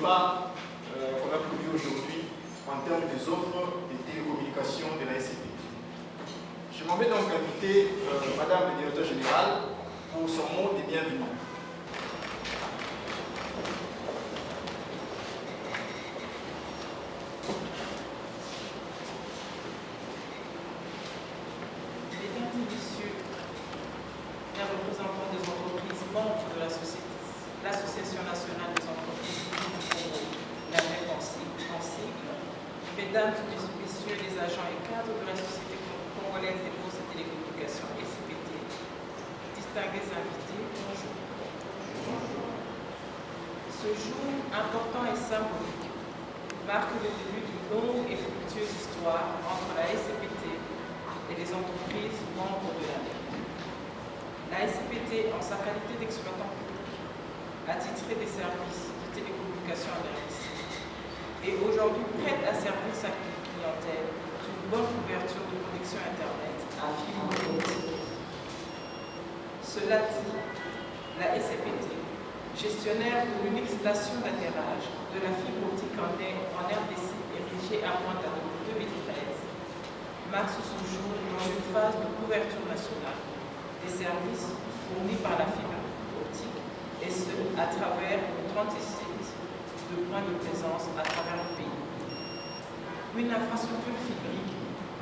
pas qu'on a prévu aujourd'hui en termes des offres de télécommunications de la SCP. Je m'en vais donc inviter Madame le Directeur Général pour son mot de bienvenue. Mesdames et messieurs, les représentants des entreprises membres de l'Association nationale des entreprises publiques du Congo, la MEC en sigle, mesdames et messieurs les agents et cadres de la Société congolaise des postes et télécommunications SCPT, distingués invités, bonjour. Ce jour important et symbolique marque le début d'une longue et fructueuse histoire entre la SCPT et les entreprises membres de la MEC. La SCPT, en sa qualité d'exploitant public, a titré des services de télécommunication à l'RDC et aujourd'hui prête à servir sa clientèle d'une bonne couverture de connexion Internet à fibre optique. Cela dit, la SCPT, gestionnaire de l'unique station d'atterrage de la fibre optique en RDC érigée à Pointe depuis 2013, marque ce jour dans une phase de couverture nationale des services fournis par la fibre optique, et ce, à travers 36 sites de points de présence à travers le pays. Une infrastructure fibrique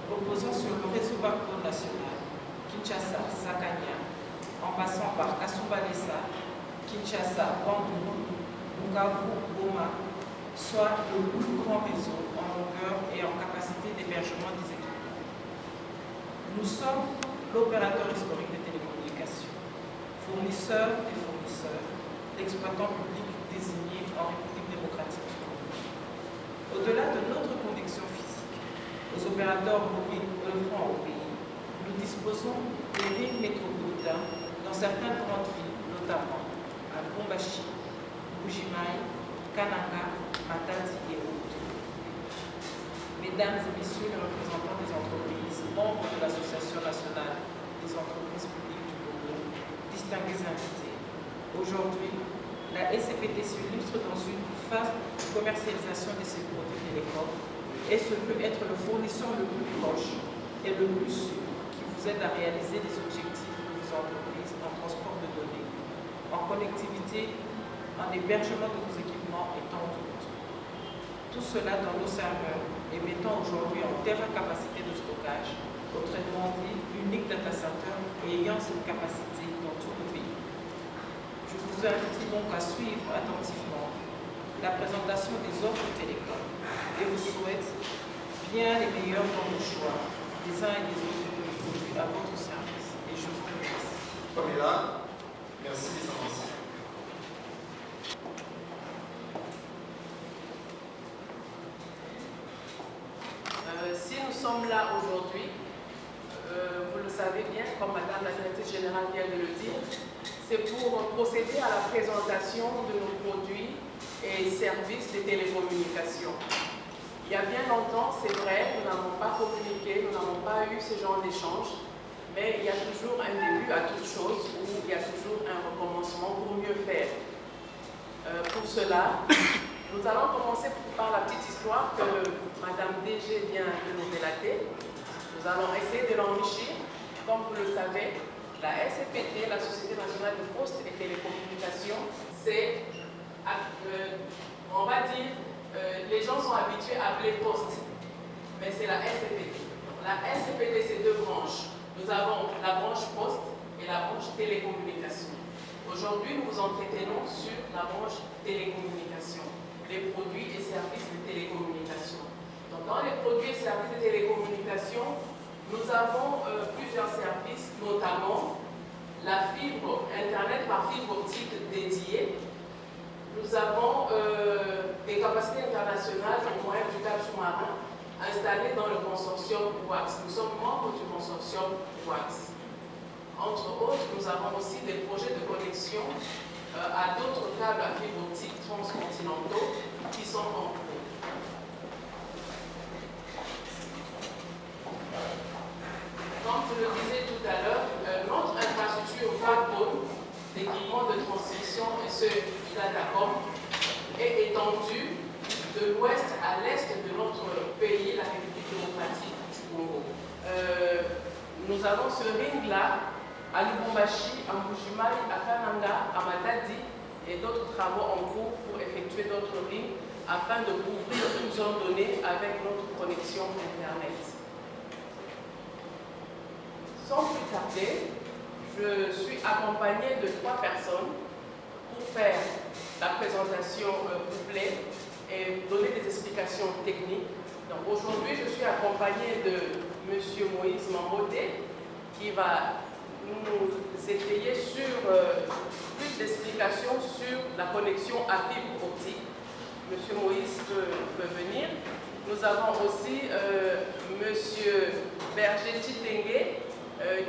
reposant sur le réseau backbone national, Kinshasa, Sakania, en passant par Kasumbalesa, Kinshasa, Bandung, Bukavu, Goma, soit le plus grand réseau en longueur et en capacité d'hébergement des équipements. Nous sommes l'opérateur historique des télécommunications, fournisseur des fournisseurs, l'exploitant public désigné en République démocratique du Congo. Au-delà de notre connexion physique aux opérateurs mobiles œuvrant au pays, nous disposons des lignes métropolitaines dans certaines grandes villes, notamment à Lubumbashi, Bujimaï, Kananga, Matadi et autres. Mesdames et messieurs les représentants des entreprises, membres de l'Association nationale des entreprises publiques du Congo, distingués invités, aujourd'hui, la SCPT s'illustre dans une phase de commercialisation de ses produits télécoms et se veut être le fournisseur le plus proche et le plus sûr qui vous aide à réaliser les objectifs de vos entreprises en transport de données, en connectivité, en hébergement de vos équipements et tant d'autres. Tout cela dans nos serveurs et mettant aujourd'hui en terre capacité de stockage, autrement dit, unique data center et ayant cette capacité dans tout le pays. Je vous invite donc à suivre attentivement la présentation des offres télécom et vous souhaite bien les meilleurs dans vos choix des uns et des autres de nos produits à votre service. Et je vous remercie. Pamela, merci des avancées. Si nous sommes là aujourd'hui, vous le savez bien, comme Madame la Directrice Générale vient de le dire, c'est pour procéder à la présentation de nos produits et services de télécommunications. Il y a bien longtemps, c'est vrai, nous n'avons pas communiqué, nous n'avons pas eu ce genre d'échange, mais il y a toujours un début à toute chose où il y a toujours un recommencement pour mieux faire. Pour cela, nous allons commencer par la petite histoire que Madame DG vient de nous relater. Nous allons essayer de l'enrichir. Comme vous le savez, la SCPT, la Société nationale de postes et télécommunications, c'est, on va dire, les gens sont habitués à appeler poste, mais c'est la SCPT. La SCPT, c'est deux branches. Nous avons la branche poste et la branche télécommunications. Aujourd'hui, nous vous entretenons sur la branche télécommunications, les produits et services de télécommunications. Donc, dans les produits et services de télécommunications, nous avons plusieurs services, notamment la fibre Internet par fibre optique dédiée. Nous avons des capacités internationales au moyen du câble sous-marin installées dans le consortium WAX. Nous sommes membres du consortium WAX. Entre autres, nous avons aussi des projets de connexion à d'autres câbles à fibre optique transcontinentaux qui sont en cours. Comme je le disais tout à l'heure, notre infrastructure backbone d'équipement de transmission et ce Datacom est étendue l'ouest à l'est de notre pays, la République démocratique du Congo. Nous avons ce ring-là à Lubumbashi, à Mbujimayi, à Kananga, à Matadi et d'autres travaux en cours pour effectuer d'autres rings afin de couvrir une zone donnée avec notre connexion Internet. Sans plus tarder, je suis accompagnée de 3 personnes pour faire la présentation complète et donner des explications techniques. Donc aujourd'hui, je suis accompagnée de M. Moïse Mamboté qui va nous étayer sur plus d'explications sur la connexion à fibre optique. M. Moïse peut venir. Nous avons aussi M. Berger Chitenge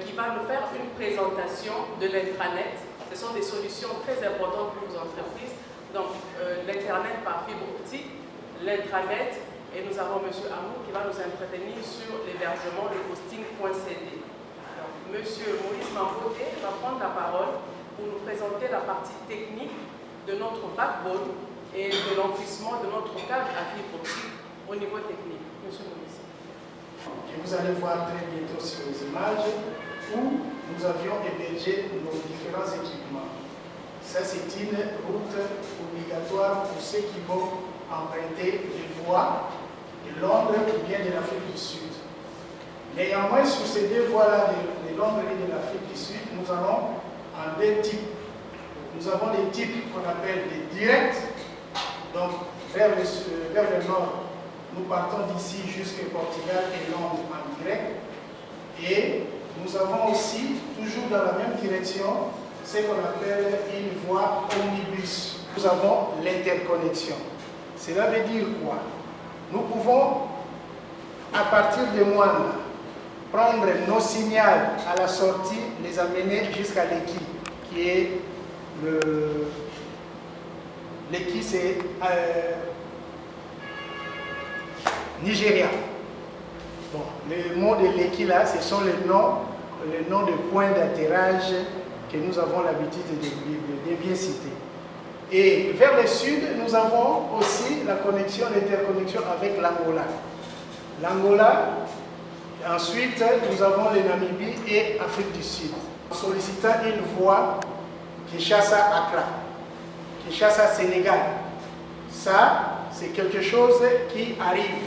qui va nous faire une présentation de l'intranet. Ce sont des solutions très importantes pour les entreprises. Donc l'internet par fibre optique, l'intranet, et nous avons M. Amou qui va nous entretenir sur l'hébergement de hosting.cd. M. Moïse Mamboté va prendre la parole pour nous présenter la partie technique de notre backbone et de l'enfouissement de notre câble à fibre optique au niveau technique. M. Moïse. Et vous allez voir très bientôt sur les images où nous avions hébergé nos différents équipements. Ça, c'est une route obligatoire pour ceux qui vont emprunter les voies de Londres ou bien de l'Afrique du Sud. Néanmoins, sur ces 2 voies-là de Londres et de l'Afrique du Sud, nous allons en 2 types. Nous avons des types qu'on appelle des directs, donc vers le nord, nous partons d'ici jusqu'au Portugal et Londres en direct. Et nous avons aussi, toujours dans la même direction, ce qu'on appelle une voie omnibus. Nous avons l'interconnexion. Cela veut dire quoi? Nous pouvons, à partir de Mwanda, prendre nos signaux à la sortie, les amener jusqu'à l'Eki, qui est l'Eki, c'est Nigeria. Bon, les mots de l'Eki là, ce sont les noms de points d'atterrage que nous avons l'habitude de bien citer. Et vers le sud, nous avons aussi la connexion, l'interconnexion avec l'Angola. L'Angola, ensuite, nous avons le Namibie et Afrique du Sud. En sollicitant une voie Kinshasa-Accra, Kinshasa-Sénégal. Ça, c'est quelque chose qui arrive.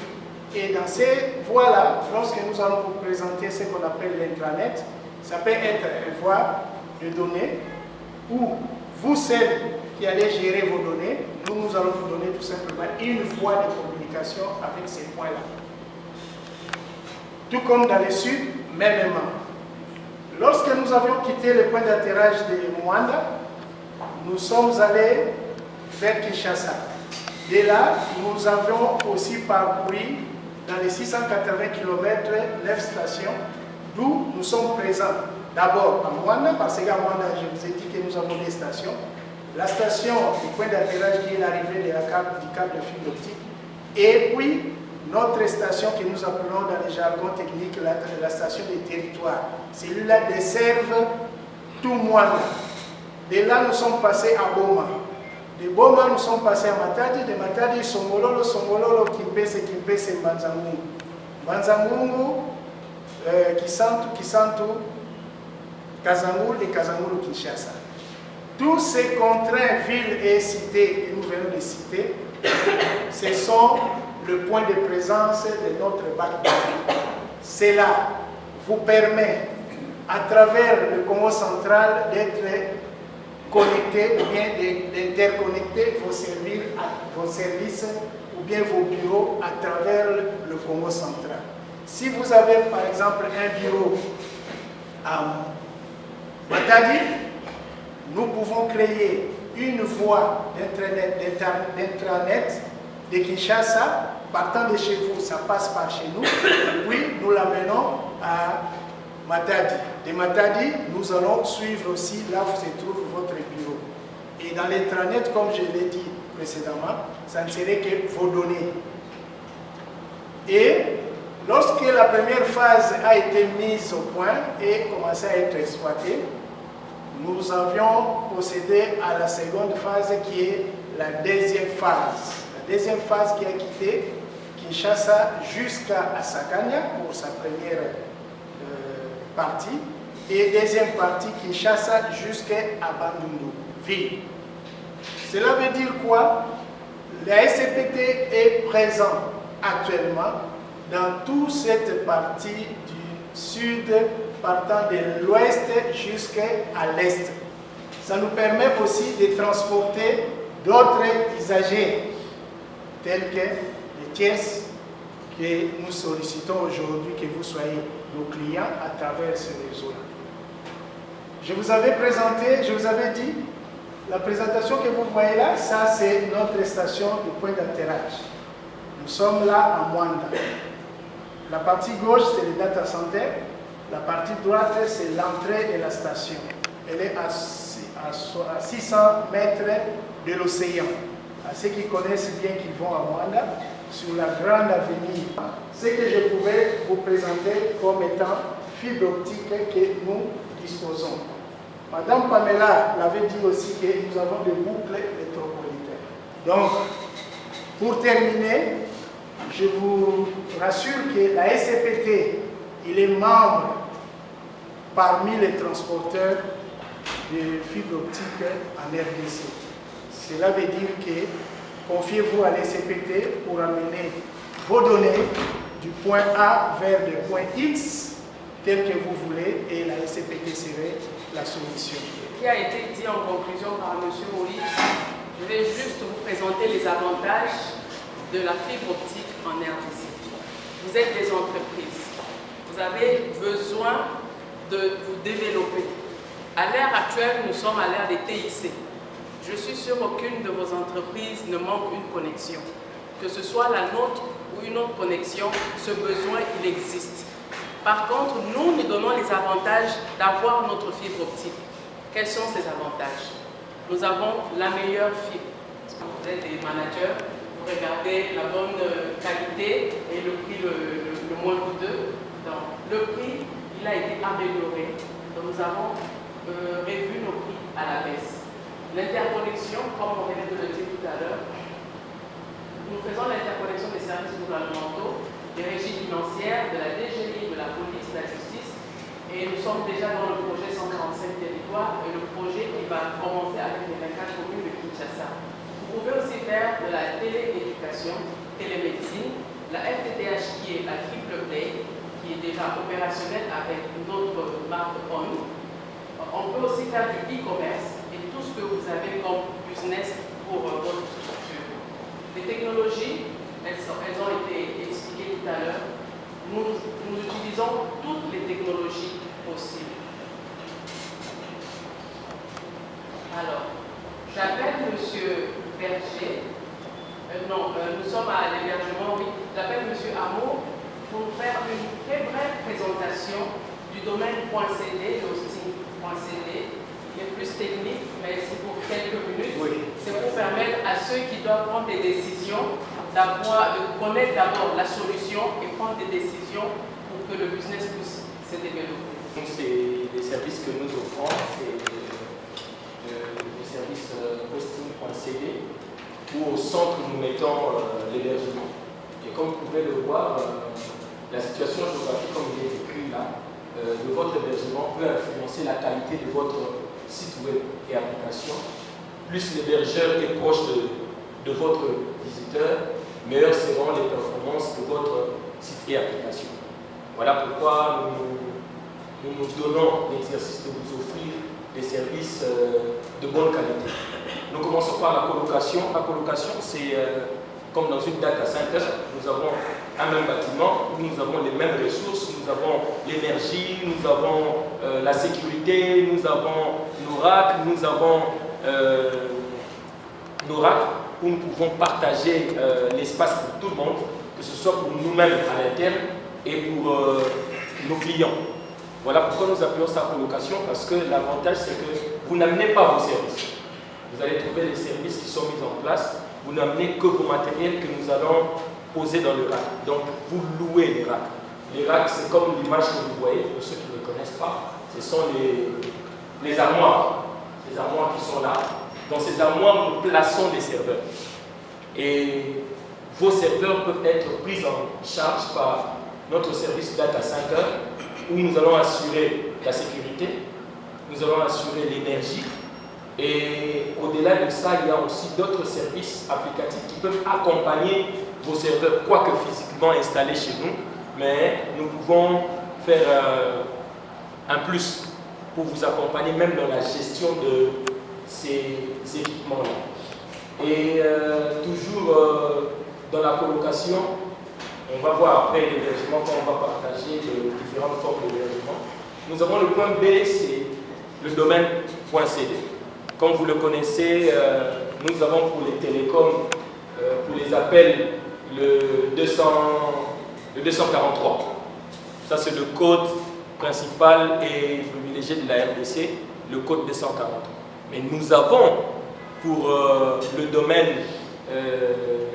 Et dans ces voies-là, lorsque nous allons vous présenter ce qu'on appelle l'intranet, ça peut être une voie de données où vous, seul qui allez gérer vos données, nous allons vous donner tout simplement une voie de communication avec ces points-là. Tout comme dans le sud, mêmement. Lorsque nous avions quitté le point d'atterrage de Mwanda, nous sommes allés vers Kinshasa. De là, nous avions aussi parcouru dans les 680 km 9 stations, d'où nous sommes présents. D'abord à Mwanda, parce qu'à Mwanda, je vous ai dit que nous avons des stations. La station du point d'atterrage qui est l'arrivée du câble de fibre optique. Et puis, notre station que nous appelons dans les jargons techniques la station de territoire. Celui-là desserve tout Mwanda. De là, nous sommes passés à Boma. De Boma, nous sommes passés à Matadi. De Matadi, Songololo, Kimpese, Mbanzangungu. Mbanzangungu, Kisantu, Kazangulu et Kazangulu Kinshasa. Tous ces contraints, villes et cités que nous venons de citer, ce sont le point de présence de notre backbone. Cela vous permet, à travers le Congo central, d'être connecté ou bien d'interconnecter vos services ou bien vos bureaux à travers le Congo central. Si vous avez par exemple un bureau à Matadi, nous pouvons créer une voie d'intranet de Kinshasa, partant de chez vous, ça passe par chez nous, et puis nous l'amenons à Matadi. De Matadi, nous allons suivre aussi là où se trouve votre bureau. Et dans l'intranet, comme je l'ai dit précédemment, ça ne serait que vos données. Et lorsque la première phase a été mise au point et commencé à être exploitée, nous avions procédé à la seconde phase qui est la deuxième phase. La La deuxième phase qui a quitté Kinshasa jusqu'à Sakanya pour sa première partie. Et deuxième partie, Kinshasa jusqu'à Bandundu, ville. Cela veut dire quoi? La SCPT est présente actuellement dans toute cette partie du sud, partant de l'ouest jusqu'à l'est. Ça nous permet aussi de transporter d'autres usagers, tels que les tierces que nous sollicitons aujourd'hui, que vous soyez nos clients à travers ce réseau-là. Je vous avais présenté, je vous avais dit, la présentation que vous voyez là, ça c'est notre station de point d'atterrage. Nous sommes là à Mwanda. La partie gauche c'est le data center, la partie droite c'est l'entrée de la station. Elle est à 600 mètres de l'océan. À ceux qui connaissent bien qui vont à Mwanda, sur la grande avenue. Ce que je pouvais vous présenter comme étant fibre optique que nous disposons. Madame Pamela l'avait dit aussi que nous avons des boucles métropolitaines. Donc, pour terminer, je vous rassure que la SCPT, il est membre parmi les transporteurs de fibres optiques en RDC. Cela veut dire que confiez-vous à la SCPT pour amener vos données du point A vers le point X, tel que vous voulez, et la SCPT serait la solution. Ce qui a été dit en conclusion par M. Moïse, je vais juste vous présenter les avantages de la fibre optique en RDC. Vous êtes des entreprises, vous avez besoin de vous développer. À l'ère actuelle, nous sommes à l'ère des TIC. Je suis sûre qu'aucune de vos entreprises ne manque une connexion. Que ce soit la nôtre ou une autre connexion, ce besoin, il existe. Par contre, nous donnons les avantages d'avoir notre fibre optique. Quels sont ces avantages? Nous avons la meilleure fibre. Vous êtes des managers, vous regardez la bonne qualité et le prix le moins coûteux. Donc, le prix, il a été amélioré. Donc, nous avons revu nos prix à la baisse. L'interconnexion, comme on vient de le dire tout à l'heure, nous faisons l'interconnexion des services gouvernementaux, des régies financières, de la DGI, de la police, de la justice, et nous sommes déjà dans le projet 145 territoires et le projet qui va commencer avec les 24 communes de Kinshasa. Vous pouvez aussi faire de la télééducation, télémédecine, la FTTH qui est la Triple Play, qui est déjà opérationnelle avec notre marque ON. On peut aussi faire du e-commerce et tout ce que vous avez comme business pour votre structure. Les technologies, elles ont été expliquées tout à l'heure. Nous utilisons toutes les technologies possibles. Alors, j'appelle M. Berger. Nous sommes à l'hébergement, oui. J'appelle M. Amour pour nous faire une très brève présentation du domaine .cd, hosting.cd. Il est plus technique, mais c'est pour quelques minutes. Oui. C'est pour permettre à ceux qui doivent prendre des décisions de connaître d'abord la solution et prendre des décisions pour que le business puisse se développer. Donc c'est les services que nous offrons, c'est le service hosting.cd où au centre nous mettons l'hébergement. Et comme vous pouvez le voir, la situation géographique comme il est écrit là, de votre hébergement peut influencer la qualité de votre site web et application. Plus l'hébergeur est proche de votre visiteur, meilleures seront les performances de votre site et application. Voilà pourquoi nous donnons l'exercice de vous offrir des services de bonne qualité. Nous commençons par la colocation. La colocation, c'est comme dans une data center, nous avons un même bâtiment, nous avons les mêmes ressources, nous avons l'énergie, nous avons la sécurité, nous avons nos racks, nous avons où nous pouvons partager l'espace pour tout le monde, que ce soit pour nous-mêmes à l'interne et pour nos clients. Voilà pourquoi nous appelons ça colocation, parce que l'avantage c'est que vous n'amenez pas vos services. Vous allez trouver les services qui sont mis en place, vous n'amenez que vos matériels que nous allons poser dans le rack. Donc vous louez les racks. Les racks, c'est comme l'image que vous voyez, pour ceux qui ne connaissent pas, ce sont les armoires. Les armoires qui sont là. Dans ces armoires, nous plaçons des serveurs. Et vos serveurs peuvent être pris en charge par notre service Data Center, où nous allons assurer la sécurité, nous allons assurer l'énergie, et au-delà de ça, il y a aussi d'autres services applicatifs qui peuvent accompagner vos serveurs, quoique physiquement installés chez nous, mais nous pouvons faire un plus pour vous accompagner même dans la gestion de ces équipements-là. Et toujours dans la colocation, on va voir après l'hébergement quand on va partager les différentes formes d'hébergement. Nous avons le point B, c'est le domaine .cd. Comme vous le connaissez, nous avons pour les télécoms, pour les appels, le 243. Ça, c'est le code principal et privilégié de la RDC, le code 243. Mais nous avons pour le domaine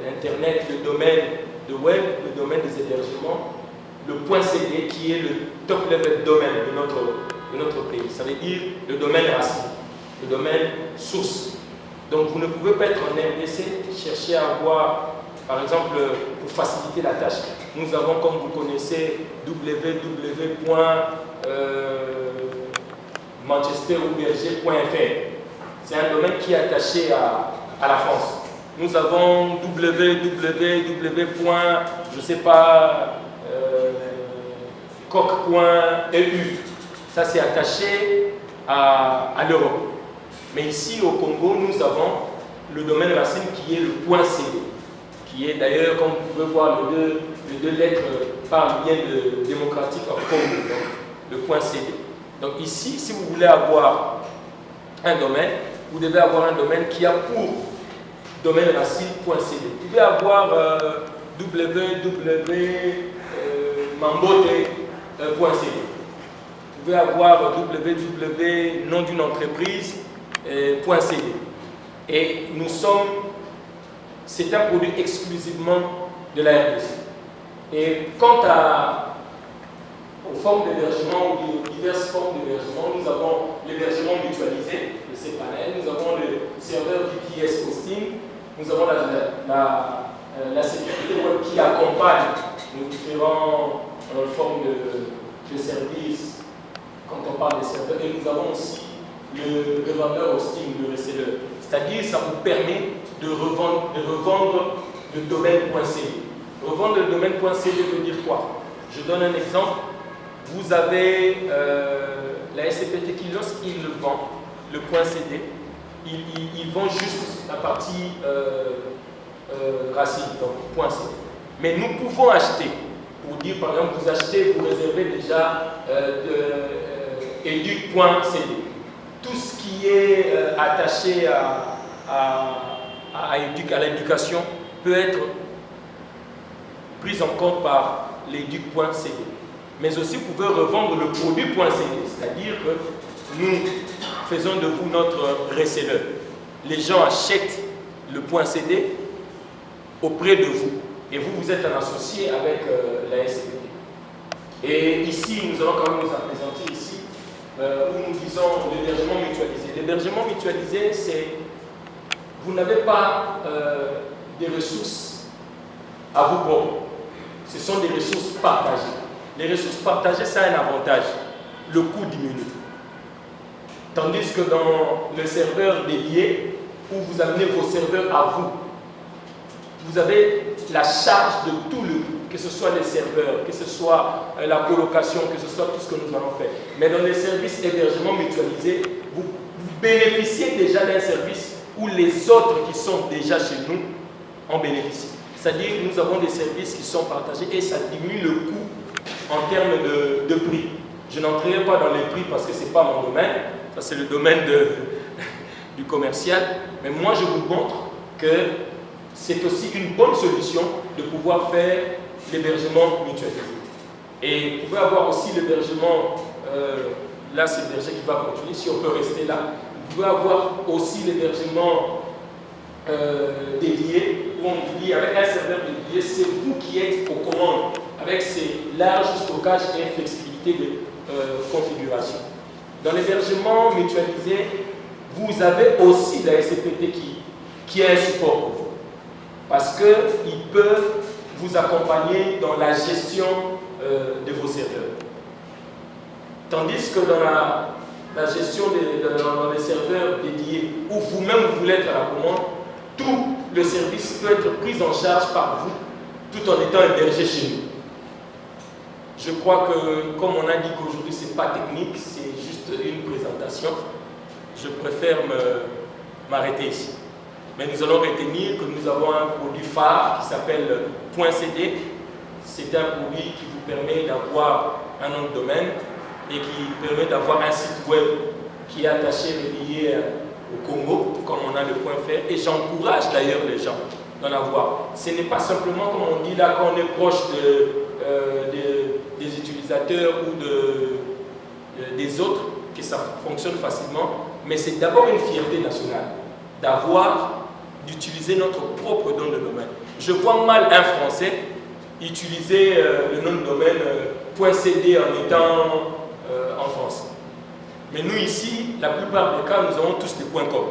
Internet, le domaine de web, le domaine des hébergements, le point CD qui est le top level domaine de notre pays. Ça veut dire le domaine racine, le domaine source. Donc vous ne pouvez pas être en RDC, chercher à avoir, par exemple, pour faciliter la tâche, nous avons, comme vous connaissez, www.manchesterUberger.fr. C'est un domaine qui est attaché à la France. Nous avons coq.eu. Ça, c'est attaché à l'Europe. Mais ici, au Congo, nous avons le domaine racine qui est le .cd, qui est d'ailleurs, comme vous pouvez voir, les deux lettres par lien démocratique of Congo, donc le .cd. Donc ici, si vous voulez avoir un domaine, vous devez avoir un domaine qui a pour domaine racine.cd. Vous pouvez avoir www.mambote.cd. Vous pouvez avoir www.nom d'une entreprise.cd. Et nous sommes, c'est un produit exclusivement de la RDC. Et quant aux formes d'hébergement ou aux diverses formes d'hébergement, nous avons l'hébergement mutualisé, le cPanel, nous avons le serveur VPS Hosting, nous avons la sécurité web qui accompagne nos différentes formes de services quand on parle des serveurs, et nous avons aussi le revendeur hosting, le reseller. C'est-à-dire ça vous permet de revendre le domaine.cd. Revendre le domaine.cd veut dire quoi? Je donne un exemple. Vous avez la SCPT qui, lorsqu'il le vend, le .cd, il vend juste la partie racine, donc .cd. Mais nous pouvons acheter, pour dire par exemple, vous achetez, vous réservez déjà educ.cd. Tout ce qui est attaché à l'éducation peut être pris en compte par l'éduc.cd. Mais aussi, vous pouvez revendre le produit.cd, c'est-à-dire que nous faisons de vous notre reseller. Les gens achètent le .cd auprès de vous. Et vous êtes un associé avec la SCPT. Et ici, nous allons quand même nous présenter ici, où nous disons l'hébergement mutualisé. L'hébergement mutualisé, c'est, vous n'avez pas des ressources à vous propres. Ce sont des ressources partagées. Les ressources partagées, ça a un avantage. Le coût diminue. Tandis que dans le serveur dédié, où vous amenez vos serveurs à vous, vous avez la charge de tout le coût, que ce soit les serveurs, que ce soit la colocation, que ce soit tout ce que nous allons faire. Mais dans les services hébergement mutualisés, vous bénéficiez déjà d'un service où les autres qui sont déjà chez nous en bénéficient. C'est-à-dire que nous avons des services qui sont partagés et ça diminue le coût en termes de prix. Je n'entrerai pas dans les prix parce que ce n'est pas mon domaine, ça c'est le domaine du commercial, mais moi je vous montre que c'est aussi une bonne solution de pouvoir faire l'hébergement mutualisé. Et vous pouvez avoir aussi l'hébergement, là c'est l'hébergement qui va continuer, si on peut rester là. Vous pouvez avoir aussi l'hébergement dédié, où on dit avec un serveur dédié, c'est vous qui êtes aux commandes, avec ces larges stockages et flexibilité de configuration. Dans l'hébergement mutualisé, vous avez aussi la SCPT qui est un support pour vous. parce qu'ils peuvent vous accompagner dans la gestion de vos serveurs. Tandis que dans la gestion dans les serveurs dédiés, où vous-même vous voulez être à la commande, tout le service peut être pris en charge par vous, tout en étant hébergé chez nous. Je crois que, comme on a dit qu'aujourd'hui ce n'est pas technique, c'est juste une présentation, je préfère m'arrêter ici. Mais nous allons retenir que nous avons un produit phare qui s'appelle .cd. C'est un produit qui vous permet d'avoir un nom de domaine et qui permet d'avoir un site web qui est attaché, relié au Congo, comme on a le .fr. Et j'encourage d'ailleurs les gens d'en avoir. Ce n'est pas simplement, comme on dit là, quand on est proche des utilisateurs ou des autres, que ça fonctionne facilement, mais c'est d'abord une fierté nationale d'utiliser notre propre nom de domaine. Je vois mal un Français utiliser le nom de domaine .cd en étant en France. Mais nous ici, la plupart des cas, nous avons tous des .com.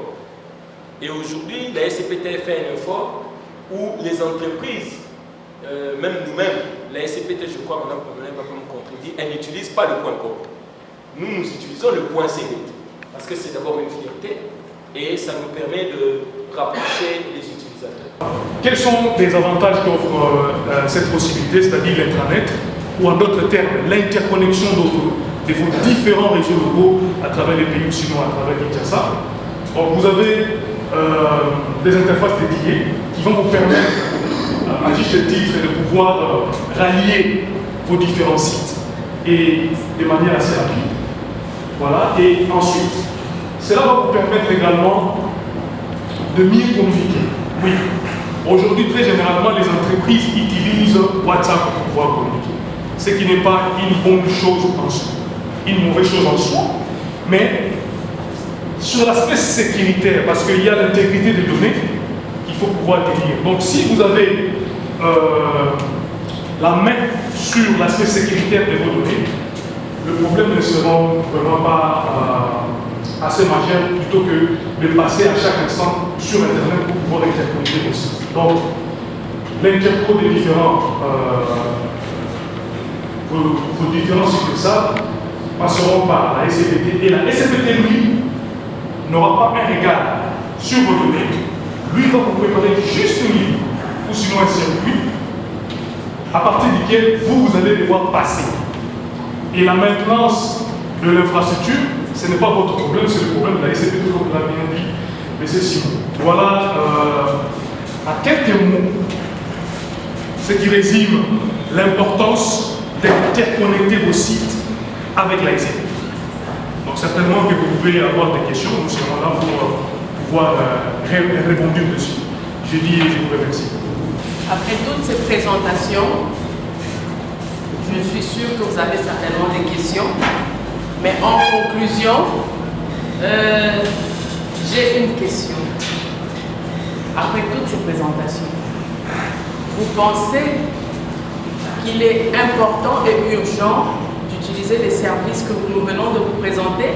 Et aujourd'hui, la SCPT fait un effort où les entreprises, même nous-mêmes, la SCPT, je crois, Mme Pamela va me contredire, elle n'utilise pas le .com. Nous utilisons le .cd parce que c'est d'abord une fierté et ça nous permet de rapprocher les utilisateurs. Quels sont les avantages qu'offre cette possibilité, c'est-à-dire l'intranet, ou en d'autres termes, l'interconnexion de vos différents réseaux locaux à travers les pays, sinon à travers Kinshasa? Vous avez des interfaces dédiées qui vont vous permettre, à juste titre, de pouvoir rallier vos différents sites et de manière assez rapide. Voilà, et ensuite, cela va vous permettre également de mieux communiquer. Oui, aujourd'hui, très généralement, les entreprises utilisent WhatsApp pour pouvoir communiquer. Ce qui n'est pas une bonne chose en soi, une mauvaise chose en soi, mais sur l'aspect sécuritaire, parce qu'il y a l'intégrité des données qu'il faut pouvoir tenir. Donc, si vous avez la main sur l'aspect sécuritaire de vos données, le problème ne sera vraiment pas assez majeur, plutôt que de passer à chaque instant sur Internet pour pouvoir interconnecter vos sites. Donc, l'interco des vos différents sites de ça passeront par la SCPT, et la SCPT, lui, n'aura pas un regard sur vos données. Lui va vous préparer juste une ligne, ou sinon un circuit, à partir duquel vous allez devoir passer. Et la maintenance de l'infrastructure, ce n'est pas votre problème, c'est le problème de la SCPT, comme l'a bien dit M. Simon. Voilà, à quelques mots, ce qui résume l'importance d'interconnecter vos sites avec la SCPT. Donc certainement que vous pouvez avoir des questions, nous serons là pour pouvoir répondre dessus. Je dis et je vous remercie. Après toutes ces présentations, je suis sûre que vous avez certainement des questions. Mais en conclusion, j'ai une question. Après toutes ces présentations, vous pensez qu'il est important et urgent d'utiliser les services que nous venons de vous présenter?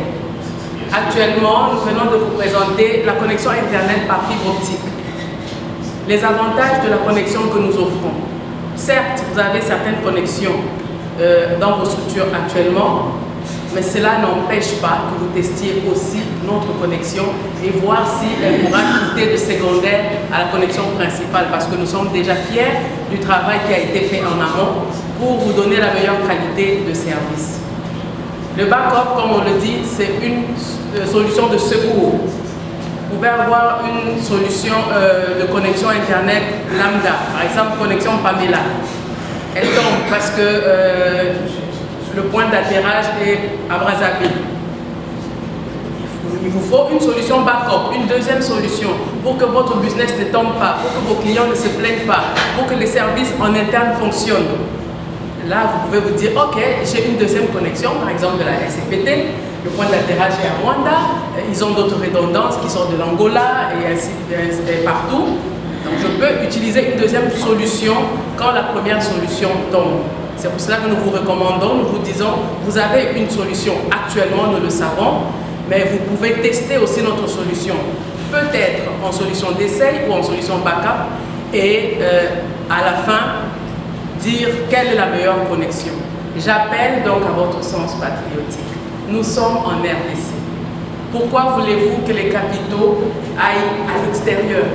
Actuellement, nous venons de vous présenter la connexion Internet par fibre optique. Les avantages de la connexion que nous offrons. Certes, vous avez certaines connexions dans vos structures actuellement, mais cela n'empêche pas que vous testiez aussi notre connexion et voir si elle pourra quitter de secondaire à la connexion principale, parce que nous sommes déjà fiers du travail qui a été fait en amont pour vous donner la meilleure qualité de service. Le backup, comme on le dit, c'est une solution de secours. Vous pouvez avoir une solution de connexion Internet lambda, par exemple connexion Pamela. Elle tombe parce que le point d'atterrage est à Brazzaville. Il vous faut une solution backup, une deuxième solution pour que votre business ne tombe pas, pour que vos clients ne se plaignent pas, pour que les services en interne fonctionnent. Là, vous pouvez vous dire, ok, j'ai une deuxième connexion, par exemple de la SCPT, le point d'atterrage est à Rwanda, ils ont d'autres redondances qui sortent de l'Angola et ainsi partout. Donc je peux utiliser une deuxième solution quand la première solution tombe. C'est pour cela que nous vous recommandons, nous vous disons, vous avez une solution actuellement, nous le savons, mais vous pouvez tester aussi notre solution. Peut-être en solution d'essai ou en solution backup, et à la fin dire quelle est la meilleure connexion. J'appelle donc à votre sens patriotique. Nous sommes en RDC. Pourquoi voulez-vous que les capitaux aillent à l'extérieur?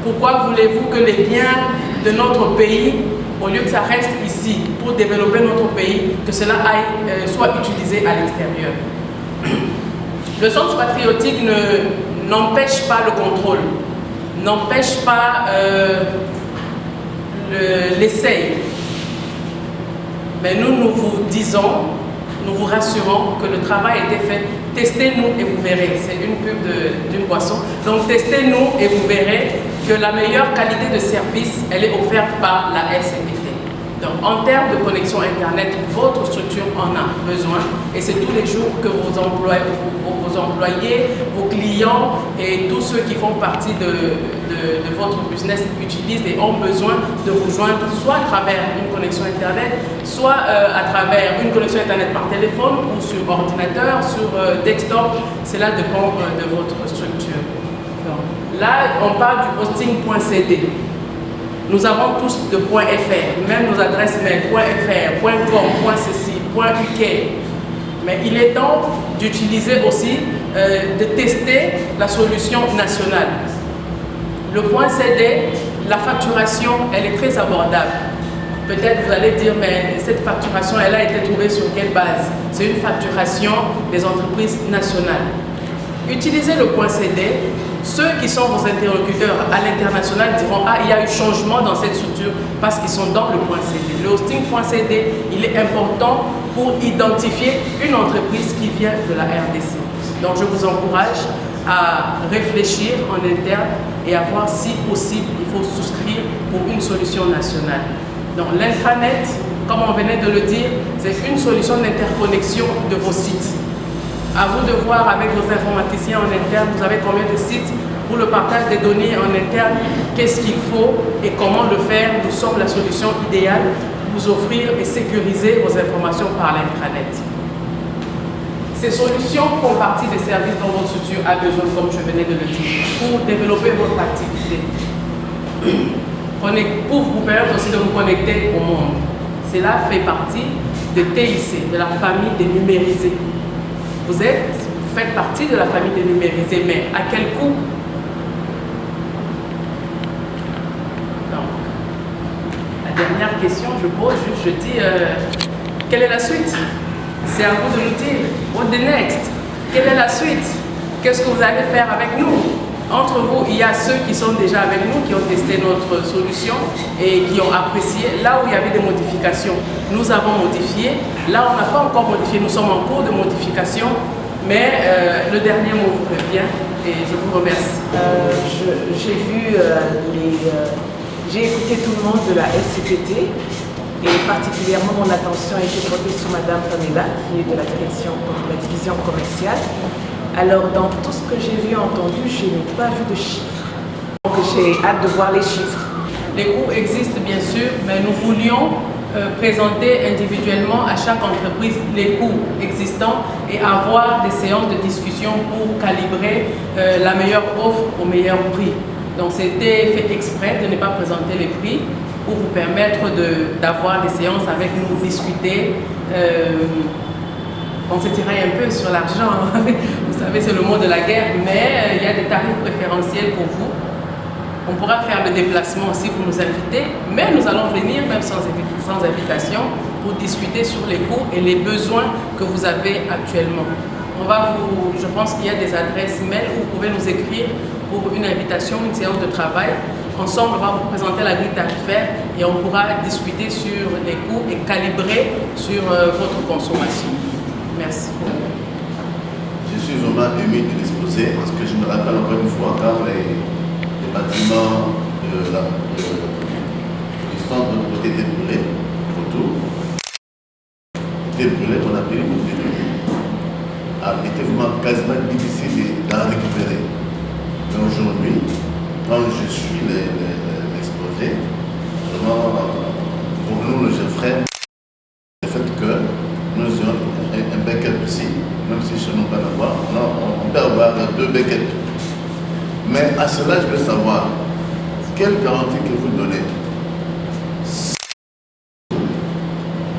Pourquoi voulez-vous que les biens de notre pays, au lieu que ça reste ici pour développer notre pays, que cela soit utilisé à l'extérieur? Le sens patriotique n'empêche pas le contrôle, n'empêche pas l'essai. Mais nous vous disons, nous vous rassurons que le travail a été fait. Testez-nous et vous verrez. C'est une pub d'une boisson. Donc testez-nous et vous verrez que la meilleure qualité de service, elle est offerte par la SCPT. Donc en termes de connexion Internet, votre structure en a besoin et c'est tous les jours que vos employés, vos clients et tous ceux qui font partie de votre business utilisent et ont besoin de vous joindre soit à travers une connexion Internet, soit à travers une connexion Internet par téléphone ou sur ordinateur, sur desktop. Cela dépend de votre structure. Donc, là, on parle du hosting.cd. Nous avons tous de .fr, même nos adresses mail, .fr, .com, .ceci, .uk. Mais il est temps d'utiliser aussi, de tester la solution nationale. Le .cd, la facturation, elle est très abordable. Peut-être vous allez dire, mais cette facturation, elle a été trouvée sur quelle base? C'est une facturation des entreprises nationales. Utilisez le .cd. Ceux qui sont vos interlocuteurs à l'international diront « Ah, il y a eu changement dans cette structure parce qu'ils sont dans le .cd ». Le hosting.cd, il est important pour identifier une entreprise qui vient de la RDC. Donc, je vous encourage à réfléchir en interne et à voir si possible, il faut souscrire pour une solution nationale. Donc, l'intranet, comme on venait de le dire, c'est une solution d'interconnexion de vos sites. À vous de voir avec vos informaticiens en interne, vous avez combien de sites pour le partage des données en interne, qu'est-ce qu'il faut et comment le faire. Nous sommes la solution idéale pour vous offrir et sécuriser vos informations par l'intranet. Ces solutions font partie des services dont votre structure a besoin, comme je venais de le dire, pour développer votre activité. Pour vous permettre aussi de vous connecter au monde. Cela fait partie de TIC, de la famille des numérisés. Vous faites partie de la famille des numérisés, mais à quel coût? Donc, la dernière question, je pose, je dis, quelle est la suite? C'est à vous de nous dire, what the next? Quelle est la suite? Qu'est-ce que vous allez faire avec nous? Entre vous, il y a ceux qui sont déjà avec nous, qui ont testé notre solution et qui ont apprécié. Là où il y avait des modifications, nous avons modifié. Là, on n'a pas encore modifié, nous sommes en cours de modification. Mais le dernier mot vous revient et je vous remercie. J'ai écouté tout le monde de la SCPT et particulièrement mon attention a été portée sur Madame Pamela, qui est de la division commerciale. Alors, dans tout ce que j'ai vu et entendu, je n'ai pas vu de chiffres. Donc, j'ai hâte de voir les chiffres. Les coûts existent bien sûr, mais nous voulions présenter individuellement à chaque entreprise les coûts existants et avoir des séances de discussion pour calibrer la meilleure offre au meilleur prix. Donc, c'était fait exprès de ne pas présenter les prix pour vous permettre d'avoir des séances avec nous, discuter. On se tiraille un peu sur l'argent, vous savez, c'est le mot de la guerre, mais il y a des tarifs préférentiels pour vous. On pourra faire le déplacement si vous nous invitez, mais nous allons venir même sans invitation pour discuter sur les coûts et les besoins que vous avez actuellement. Je pense qu'il y a des adresses mail où vous pouvez nous écrire pour une invitation, une séance de travail. Ensemble, on va vous présenter la grille tarifaire et on pourra discuter sur les coûts et calibrer sur votre consommation. Merci. Je suis vraiment ému de l'exposer parce que je me rappelle encore une fois encore les bâtiments du centre de côté était brûlé, autour. Était brûlé, on a payé pour le il était vraiment quasiment difficile d'en récupérer. Mais aujourd'hui, quand je suis l'exposé, vraiment, pour nous, le jeune frère, le fait que nous ayons un backup ici, même si chez nous, on peut en avoir, on peut avoir 2 backups. Mais à cela, je veux savoir, quelle garantie que vous donnez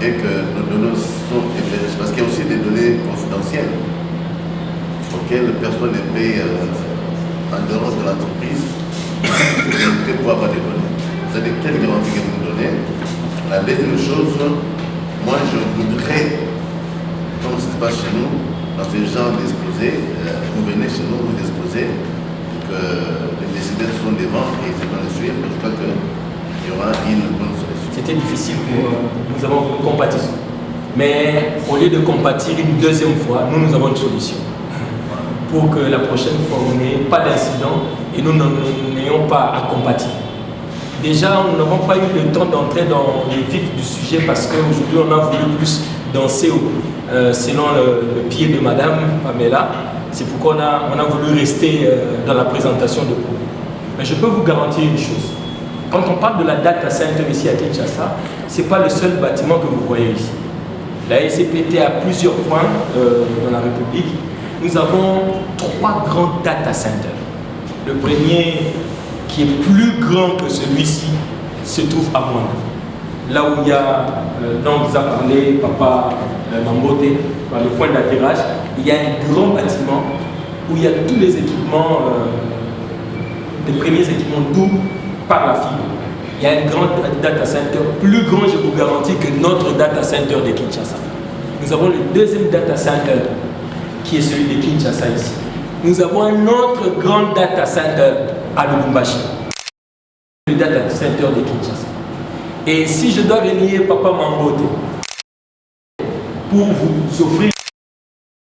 et que nos données sont hébergées. Parce qu'il y a aussi des données confidentielles auxquelles personne ne paye en dehors de l'entreprise pour avoir des données. C'est-à-dire, quelle garantie que vous nous donnez? La deuxième chose, moi je voudrais, comme ça se passe chez nous, dans ce genre d'exposé, vous venez chez nous, vous exposez, que les décideurs sont devant et c'est dans le suivre. Je crois qu'il y aura une bonne solution. C'était difficile pour nous avons combattu. Mais au lieu de compatir une deuxième fois, nous avons une solution. Pour que la prochaine fois, on n'ait pas d'incident et nous n'ayons pas à combattre. Déjà, nous n'avons pas eu le temps d'entrer dans les vifs du sujet parce qu'aujourd'hui, on a voulu plus danser selon le pied de Madame Pamela. C'est pourquoi on a voulu rester dans la présentation de vous. Mais je peux vous garantir une chose. Quand on parle de la data center ici à Kinshasa, ce n'est pas le seul bâtiment que vous voyez ici. La SCPT a plusieurs points dans la République. Nous avons 3 grands data centers. Le premier, qui est plus grand que celui-ci, se trouve à Mwanda. Là où il y a, dont vous a parlé Papa Mambote, par le point d'atterrage, il y a un grand bâtiment où il y a tous les équipements, les premiers équipements, tout par la fibre. Il y a un grand data center, plus grand, je vous garantis, que notre data center de Kinshasa. Nous avons le deuxième data center, qui est celui de Kinshasa ici. Nous avons un autre grand data center à Lubumbashi, le data center de Kinshasa. Et si je dois relier Papa Mambote pour vous offrir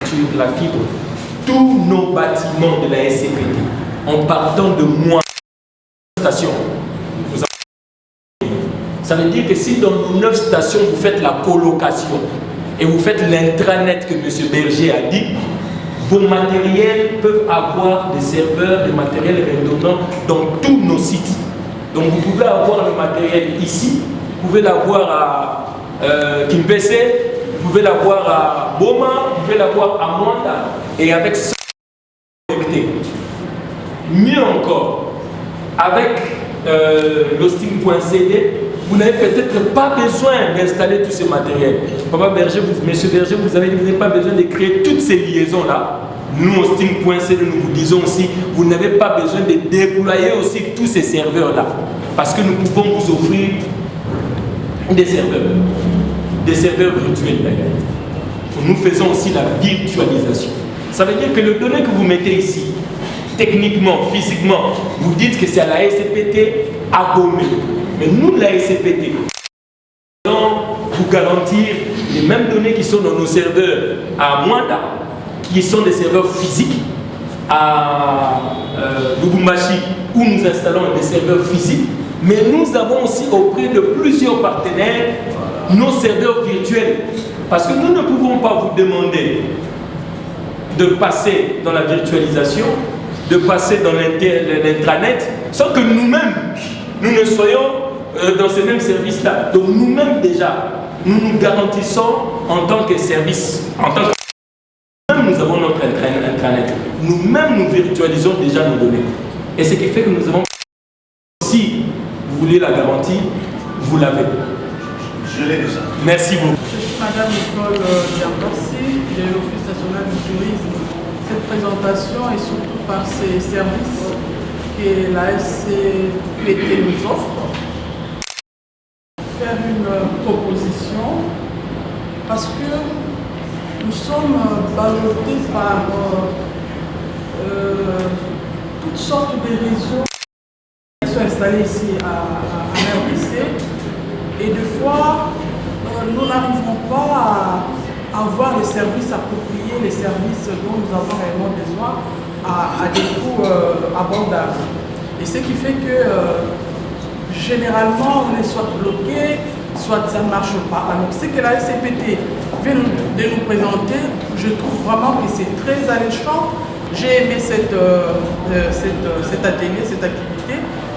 de la fibre, tous nos bâtiments de la SCPT, en partant de moi, station, ça veut dire que si dans nos 9 stations, vous faites la colocation et vous faites l'intranet que M. Berger a dit, vos matériels peuvent avoir des serveurs, des matériels redondants dans tous nos sites. Donc vous pouvez avoir le matériel ici, vous pouvez l'avoir à Kimpese, vous pouvez l'avoir à Boma, vous pouvez l'avoir à Mwanda, et avec ça, mieux encore, avec l'hosting.cd, vous n'avez peut-être pas besoin d'installer tous ces matériels. Papa Berger, Monsieur Berger, vous n'avez pas besoin de créer toutes ces liaisons-là. Nous, hosting.cd, nous vous disons aussi, vous n'avez pas besoin de déployer aussi tous ces serveurs-là. Parce que nous pouvons vous offrir des serveurs virtuels d'ailleurs. Nous faisons aussi la virtualisation. Ça veut dire que les données que vous mettez ici, techniquement, physiquement, vous dites que c'est à la SCPT à Gomé. Mais nous, la SCPT, nous allons vous garantir les mêmes données qui sont dans nos serveurs à Mwanda, qui sont des serveurs physiques, à Lubumbashi, où nous installons des serveurs physiques. Mais nous avons aussi auprès de plusieurs partenaires nos serveurs virtuels. Parce que nous ne pouvons pas vous demander de passer dans la virtualisation, de passer dans l'intranet, sans que nous-mêmes, nous ne soyons dans ces mêmes services-là. Donc nous-mêmes déjà, nous nous garantissons en tant que service, en tant que nous avons notre intranet. Nous-mêmes, nous virtualisons déjà nos données. Et ce qui fait que nous avons, si vous voulez la garantie, vous l'avez. Je l'ai déjà. Merci beaucoup. Je suis Madame Nicole Diamborsi, de l'Office national du tourisme. Cette présentation est surtout par ces services que la SCPT nous offre. Faire une proposition parce que nous sommes ballottés par toutes sortes de réseaux qui sont installés ici à RDC et des fois nous n'arrivons pas à avoir les services appropriés, les services dont nous avons réellement besoin à des coûts abordables. Et ce qui fait que généralement on est soit bloqué, soit ça ne marche pas. Alors ce que la SCPT vient de nous présenter, je trouve vraiment que c'est très alléchant. J'ai aimé cet atelier, cette activité,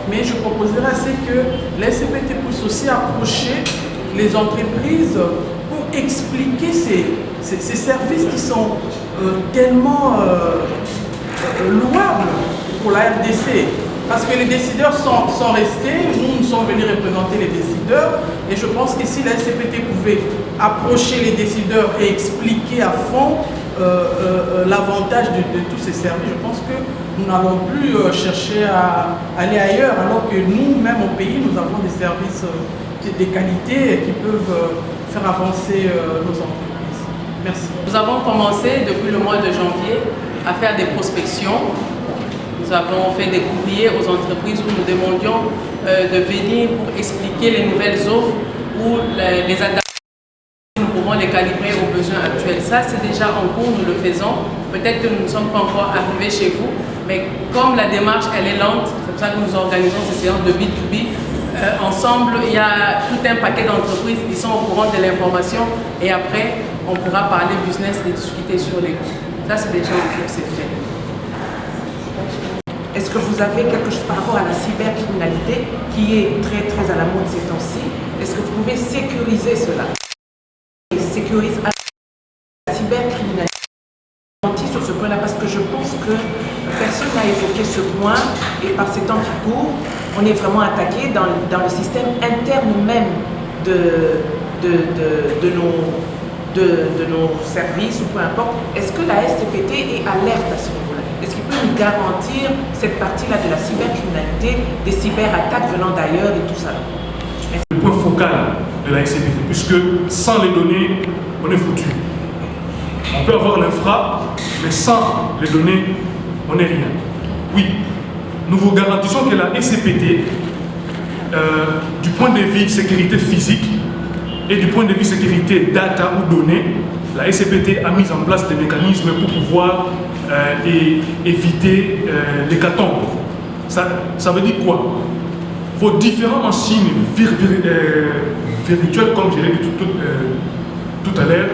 mais je proposerais à ce que la SCPT puisse aussi approcher les entreprises pour expliquer ces services qui sont tellement louables pour la RDC. parce que les décideurs sont restés, nous sommes venus représenter les décideurs, et je pense que si la SCPT pouvait approcher les décideurs et expliquer à fond l'avantage de tous ces services, je pense que nous n'allons plus chercher à aller ailleurs, alors que nous, même au pays, nous avons des services de qualité qui peuvent faire avancer nos entreprises. Merci. Nous avons commencé depuis le mois de janvier à faire des prospections. Nous avons fait des courriers aux entreprises où nous demandions de venir pour expliquer les nouvelles offres ou les adaptations. Nous pouvons les calibrer aux besoins actuels. Ça, c'est déjà en cours, nous le faisons. Peut-être que nous ne sommes pas encore arrivés chez vous, mais comme la démarche, elle est lente, c'est pour ça que nous organisons ces séances de B2B. Ensemble, il y a tout un paquet d'entreprises qui sont au courant de l'information et après, on pourra parler business et discuter sur les coûts. Ça, c'est déjà en cours, c'est fait. Est-ce que vous avez quelque chose par rapport à la cybercriminalité qui est très très à la mode ces temps-ci? Est-ce que vous pouvez sécuriser cela? Sécurise la cybercriminalité sur ce point-là, parce que je pense que personne n'a évoqué ce point et par ces temps qui courent, on est vraiment attaqué dans le système interne même de nos services ou peu importe. Est-ce que la SCPT est alerte à ce niveau-là? Est-ce qu'il peut nous garantir cette partie-là de la cybercriminalité, des cyberattaques venant d'ailleurs et tout ça? Le point focal de la SCPT, puisque sans les données, on est foutu. On peut avoir l'infra, mais sans les données, on n'est rien. Oui, nous vous garantissons que la SCPT, du point de vue sécurité physique et du point de vue sécurité data ou données, la SCPT a mis en place des mécanismes pour pouvoir éviter l'hécatombe. Ça veut dire quoi? Vos différentes machines virtuelles, comme je l'ai dit tout à l'heure,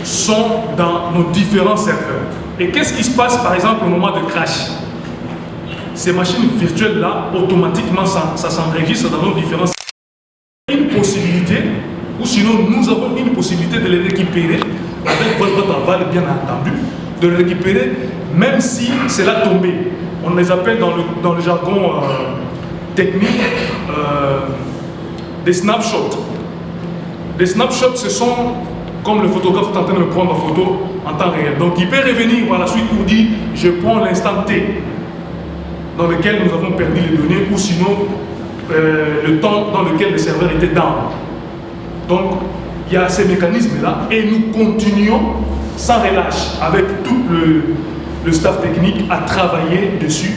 sont dans nos différents serveurs. Et qu'est-ce qui se passe par exemple au moment de crash? Ces machines virtuelles-là, automatiquement, ça s'enregistre dans nos différents serveurs. Une possibilité, ou sinon nous avons une possibilité de les récupérer, avec votre aval bien entendu, de les récupérer, même si c'est là tombé. On les appelle dans le jargon technique des snapshots. Des snapshots, ce sont comme le photographe est en train de me prendre en photo en temps réel. Donc il peut revenir par la suite pour dire je prends l'instant T dans lequel nous avons perdu les données ou sinon le temps dans lequel le serveur était down. Donc il y a ces mécanismes-là et nous continuons sans relâche avec tout le staff technique à travailler dessus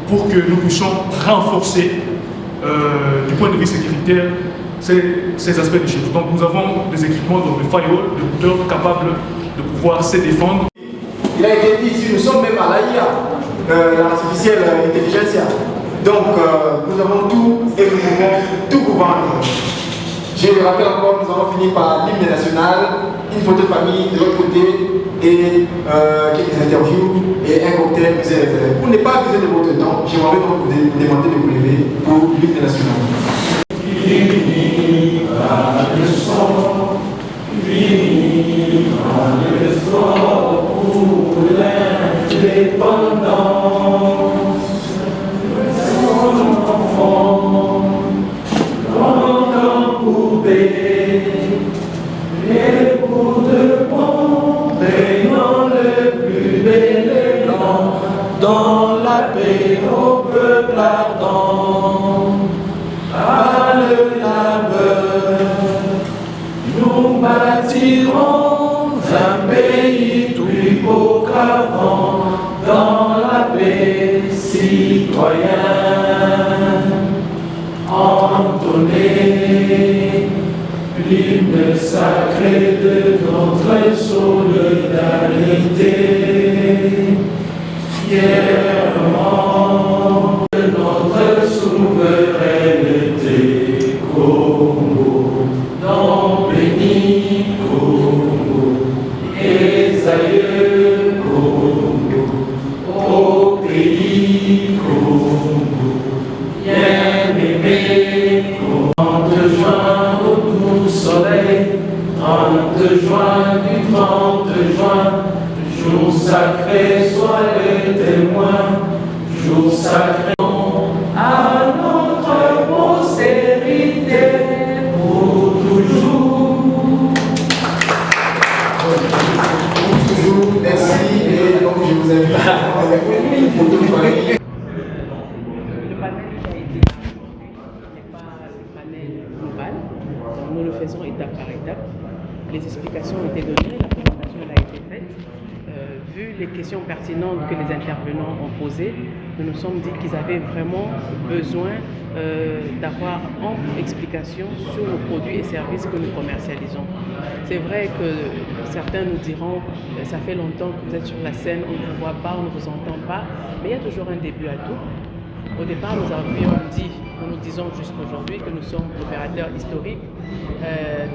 pour que nous puissions renforcer du point de vue sécuritaire ces aspects des choses. Donc nous avons des équipements, donc des firewalls, des routeurs capables de pouvoir se défendre. Il a été dit ici, nous sommes même à l'AIA, l'artificielle intelligence. Donc nous avons tout et nous pouvons tout vous vendre. Je le rappelle encore, nous avons fini par l'hymne national, une photo de famille de l'autre côté et quelques interviews et un cocktail. Pour ne pas abuser de votre temps, j'aimerais donc vous demander de vous lever pour l'hymne national. Viva le sang, viva l'effort pour l'indépendance. Son enfant, grand poupée, et pour de bon, rayonnant le plus bel élan, dans la paix au peuple ardent. À le labeur, nous bâtirons un pays plus beau qu'avant, dans la paix citoyenne. Entonner l'hymne sacré de notre solidarité, fièrement de notre souveraineté. Congo, dans béni Congo, et aïeux Congo, au pays Congo, bien-aimé Congo. 30 juin au doux soleil, 30 juin du 30 juin, jour sacré, sois le témoin, jour sacré. Donc nous le faisons étape par étape. Les explications ont été données, la présentation a été faite. Vu les questions pertinentes que les intervenants ont posées, nous nous sommes dit qu'ils avaient vraiment besoin d'avoir ample explication sur nos produits et services que nous commercialisons. C'est vrai que certains nous diront ça fait longtemps que vous êtes sur la scène, on ne vous voit pas, on ne vous entend pas, mais il y a toujours un début à tout. Au départ, nous disons jusqu'aujourd'hui que nous sommes l'opérateur historique.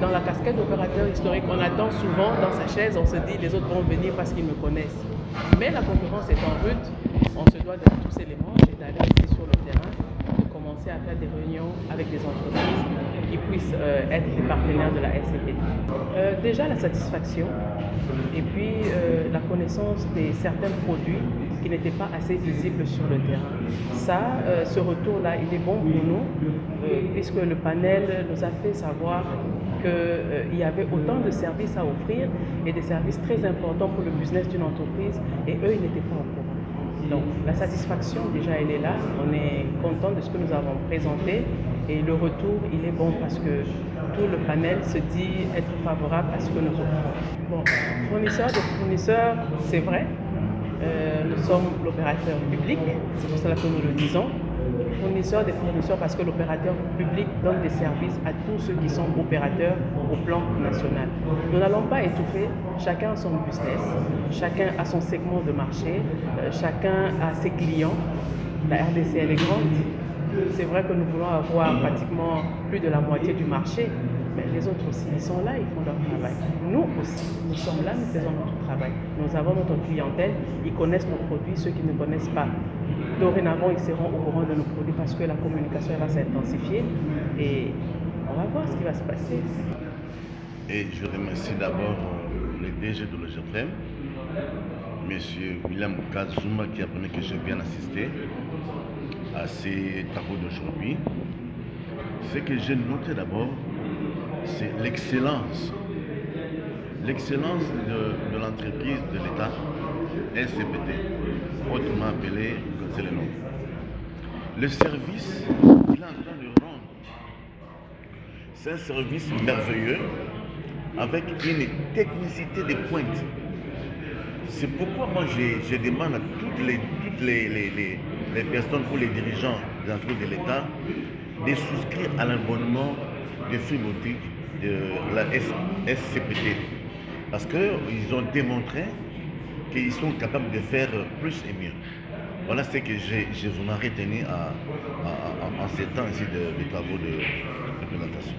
Dans la casquette d'opérateur historique, on attend souvent dans sa chaise, on se dit les autres vont venir parce qu'ils me connaissent. Mais la concurrence est en route, on se doit d'être tous éléments et d'aller ici sur le terrain, de commencer à faire des réunions avec des entreprises qui puissent être des partenaires de la SCPT. Déjà la satisfaction et puis la connaissance de certains produits qui n'étaient pas assez visibles sur le terrain. Ça, ce retour-là, il est bon pour nous, puisque le panel nous a fait savoir qu'il y avait autant de services à offrir et des services très importants pour le business d'une entreprise, et eux, ils n'étaient pas au courant. Donc, la satisfaction, déjà, elle est là. On est content de ce que nous avons présenté, et le retour, il est bon parce que tout le panel se dit être favorable à ce que nous offrons. Bon, fournisseurs de fournisseurs, c'est vrai. Nous sommes l'opérateur public, c'est pour cela que nous le disons. Fournisseurs des fournisseurs parce que l'opérateur public donne des services à tous ceux qui sont opérateurs au plan national. Nous n'allons pas étouffer, chacun a son business, chacun a son segment de marché, chacun a ses clients. La RDC elle est grande. C'est vrai que nous voulons avoir pratiquement plus de la moitié du marché, mais les autres aussi, ils sont là, ils font leur travail. Nous aussi, nous sommes là, nous faisons notre travail. Nous avons notre clientèle, ils connaissent nos produits, ceux qui ne connaissent pas. Dorénavant, ils seront au courant de nos produits parce que la communication va s'intensifier et on va voir ce qui va se passer. Et je remercie d'abord le DG de l'OGFM, M. William Kazuma, qui a permis que je vienne assister à ces travaux d'aujourd'hui. Ce que j'ai noté d'abord, c'est l'excellence. L'excellence de l'entreprise de l'État, SCPT, autrement appelé, c'est le nom. Le service qu'il est en train de rendre, c'est un service merveilleux avec une technicité de pointe. C'est pourquoi moi je demande à toutes les personnes ou les dirigeants des entreprises de l'État de souscrire à l'abonnement de Free de la SCPT. Parce qu'ils ont démontré qu'ils sont capables de faire plus et mieux. Voilà ce que je vous ai retenu en ces temps ici de travaux de présentation.